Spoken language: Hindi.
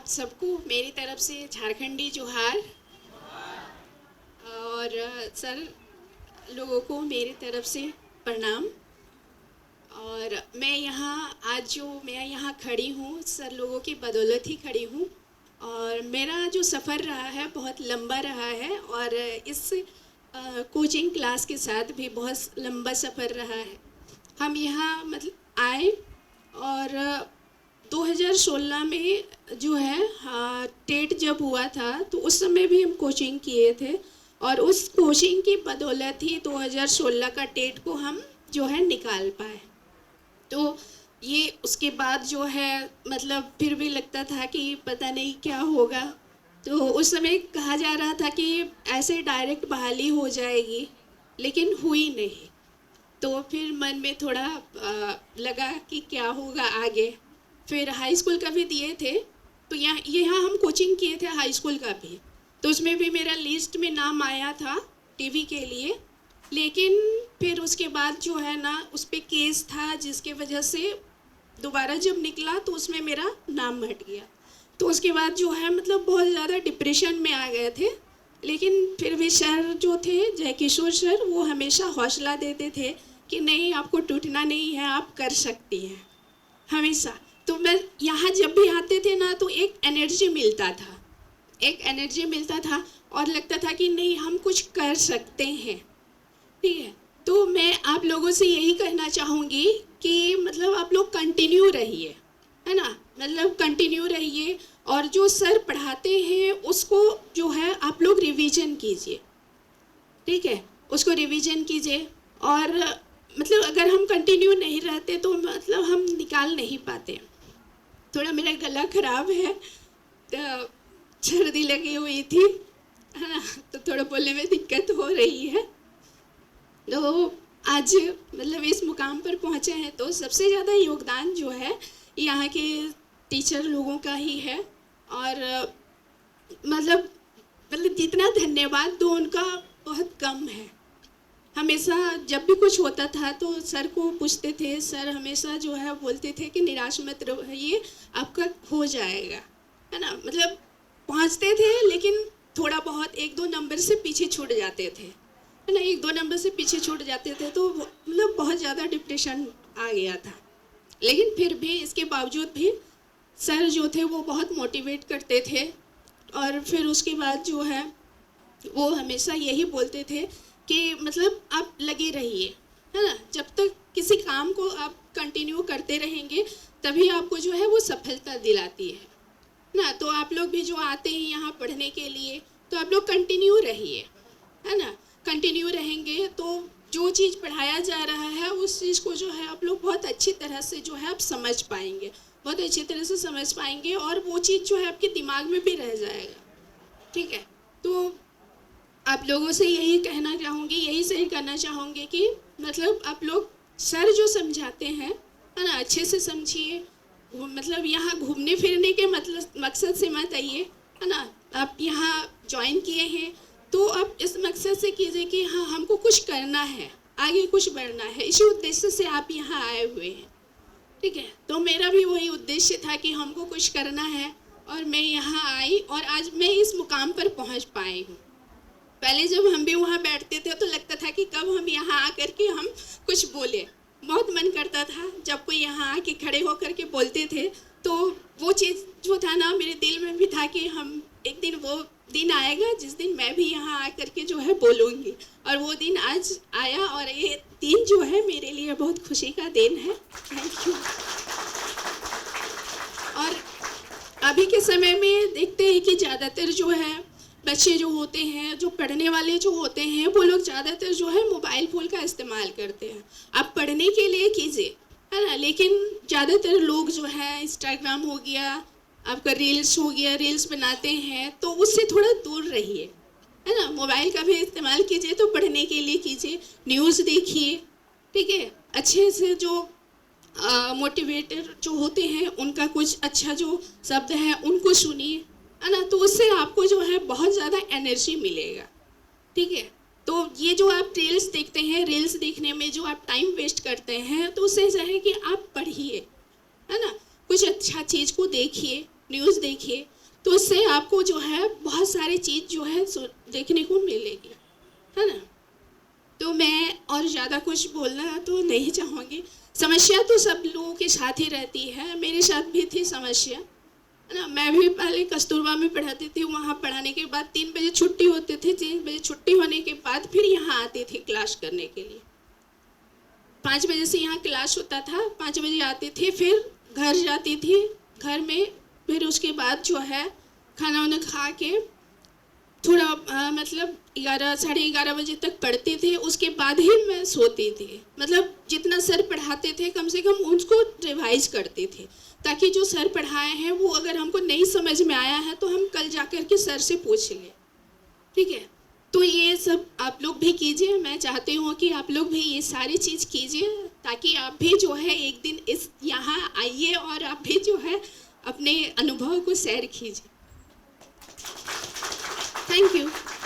आप सबको मेरी तरफ से झारखंडी जोहार। और सर लोगों को मेरी तरफ से प्रणाम। और मैं यहाँ खड़ी हूँ सर लोगों की बदौलत ही खड़ी हूँ। और मेरा जो सफ़र रहा है बहुत लंबा रहा है और इस कोचिंग क्लास के साथ भी बहुत लंबा सफ़र रहा है। हम यहाँ मतलब आए और 2016 में जो है टेट जब हुआ था तो उस समय भी हम कोचिंग किए थे और उस कोचिंग की बदौलत ही 2016 का टेट को हम जो है निकाल पाए। तो ये उसके बाद जो है मतलब फिर भी लगता था कि पता नहीं क्या होगा। तो उस समय कहा जा रहा था कि ऐसे डायरेक्ट बहाली हो जाएगी, लेकिन हुई नहीं। तो फिर मन में थोड़ा लगा कि क्या होगा आगे। फिर हाई स्कूल का भी दिए थे, तो यहाँ हम कोचिंग किए थे हाई स्कूल का भी, तो उसमें भी मेरा लिस्ट में नाम आया था टीवी के लिए। लेकिन फिर उसके बाद जो है ना उस पर केस था, जिसके वजह से दोबारा जब निकला तो उसमें मेरा नाम हट गया। तो उसके बाद जो है मतलब बहुत ज़्यादा डिप्रेशन में आ गए थे। लेकिन फिर भी सर जो थे जयकिशोर सर, वो हमेशा हौसला देते थे कि नहीं, आपको टूटना नहीं है, आप कर सकती हैं हमेशा। तो मैं यहाँ जब भी आते थे ना तो एक एनर्जी मिलता था और लगता था कि नहीं, हम कुछ कर सकते हैं। ठीक है, तो मैं आप लोगों से यही कहना चाहूँगी कि मतलब आप लोग कंटिन्यू रहिए, है ना, मतलब कंटिन्यू रहिए। और जो सर पढ़ाते हैं उसको जो है आप लोग रिवीजन कीजिए, ठीक है, उसको रिवीजन कीजिए। और मतलब अगर हम कंटिन्यू नहीं रहते तो मतलब हम निकाल नहीं पाते। थोड़ा मेरा गला ख़राब है, तो सर्दी लगी हुई थी, है ना, तो थोड़ा बोलने में दिक्कत हो रही है। तो आज मतलब इस मुकाम पर पहुँचे हैं तो सबसे ज़्यादा योगदान जो है यहाँ के टीचर लोगों का ही है। और मतलब जितना धन्यवाद दो उनका बहुत कम है। हमेशा जब भी कुछ होता था तो सर को पूछते थे, सर हमेशा जो है बोलते थे कि निराश मत रहिए, आपका हो जाएगा, है ना। मतलब पहुँचते थे लेकिन थोड़ा बहुत 1-2 नंबर से पीछे छूट जाते थे, है ना, 1-2 नंबर से पीछे छूट जाते थे तो मतलब बहुत ज़्यादा डिप्रेशन आ गया था। लेकिन फिर भी इसके बावजूद भी सर जो थे वो बहुत मोटिवेट करते थे। और फिर उसके बाद जो है वो हमेशा यही बोलते थे कि मतलब आप लगे रहिए, है ना, जब तक किसी काम को आप कंटिन्यू करते रहेंगे तभी आपको जो है वो सफलता दिलाती है ना। तो आप लोग भी जो आते हैं यहाँ पढ़ने के लिए तो आप लोग कंटिन्यू रहिए, है ना। कंटिन्यू रहेंगे तो जो चीज़ पढ़ाया जा रहा है उस चीज़ को जो है आप लोग बहुत अच्छी तरह से जो है आप समझ पाएंगे, बहुत अच्छी तरह से समझ पाएंगे और वो चीज़ जो है आपके दिमाग में भी रह जाएगा, ठीक है। तो आप लोगों से यही कहना चाहूँगी, यही सही करना चाहूँगी कि मतलब आप लोग सर जो समझाते हैं, है ना, अच्छे से समझिए। मतलब यहाँ घूमने फिरने के मतलब मकसद से मत आइए, है ना। आप यहाँ ज्वाइन किए हैं तो आप इस मकसद से कीजिए कि हाँ, हमको कुछ करना है, आगे कुछ बढ़ना है, इसी उद्देश्य से आप यहाँ आए हुए हैं, ठीक है। तो मेरा भी वही उद्देश्य था कि हमको कुछ करना है और मैं यहाँ आई और आज मैं इस मुकाम पर पहुँच पाई हूँ। पहले जब हम भी वहाँ बैठते थे तो लगता था कि कब हम यहाँ आकर के हम कुछ बोले। बहुत मन करता था जब कोई यहाँ आके खड़े होकर के बोलते थे, तो वो चीज़ जो था ना मेरे दिल में भी था कि हम एक दिन वो दिन आएगा जिस दिन मैं भी यहाँ आकर के जो है बोलूँगी। और वो दिन आज आया और ये दिन जो है मेरे लिए बहुत खुशी का दिन है। Thank you. और अभी के समय में देखते हैं कि ज़्यादातर जो है बच्चे जो होते हैं, जो पढ़ने वाले जो होते हैं, वो लोग ज़्यादातर जो है मोबाइल फ़ोन का इस्तेमाल करते हैं। आप पढ़ने के लिए कीजिए, है ना, लेकिन ज़्यादातर लोग जो है इंस्टाग्राम हो गया, आपका रील्स हो गया, रील्स बनाते हैं, तो उससे थोड़ा दूर रहिए, है ना। मोबाइल का भी इस्तेमाल कीजिए तो पढ़ने के लिए कीजिए, न्यूज़ देखिए, ठीक है, अच्छे से जो मोटिवेटर जो होते हैं उनका कुछ अच्छा जो शब्द है उनको सुनिए, है ना, तो उससे आपको जो है बहुत ज़्यादा एनर्जी मिलेगा, ठीक है। तो ये जो आप रील्स देखते हैं, रील्स देखने में जो आप टाइम वेस्ट करते हैं, तो उससे जो है कि आप पढ़िए, है ना, कुछ अच्छा चीज़ को देखिए, न्यूज़ देखिए, तो उससे आपको जो है बहुत सारी चीज़ जो है देखने को मिलेगी, है ना। तो मैं और ज़्यादा कुछ बोलना तो नहीं चाहूँगी। समस्या तो सब लोगों के साथ ही रहती है, मेरे साथ भी थी समस्या, है ना। मैं भी पहले कस्तूरबा में पढ़ाती थी, वहाँ पढ़ाने के बाद 3 बजे छुट्टी होती थी, 3 बजे छुट्टी होने के बाद फिर यहाँ आती थी क्लास करने के लिए। 5 बजे से यहाँ क्लास होता था, 5 बजे आती थी, फिर घर जाती थी, घर में फिर उसके बाद जो है खाना वाना खा के थोड़ा मतलब 11 साढ़े 11 बजे तक पढ़ते थे, उसके बाद ही मैं सोती थी। मतलब जितना सर पढ़ाते थे कम से कम उसको रिवाइज करते थे, ताकि जो सर पढ़ाए हैं वो अगर हमको नहीं समझ में आया है तो हम कल जाकर के सर से पूछ लें, ठीक है। तो ये सब आप लोग भी कीजिए, मैं चाहती हूँ कि आप लोग भी ये सारी चीज़ कीजिए, ताकि आप भी जो है एक दिन इस यहाँ आइए और आप भी जो है अपने अनुभव को शेयर कीजिए। Thank you.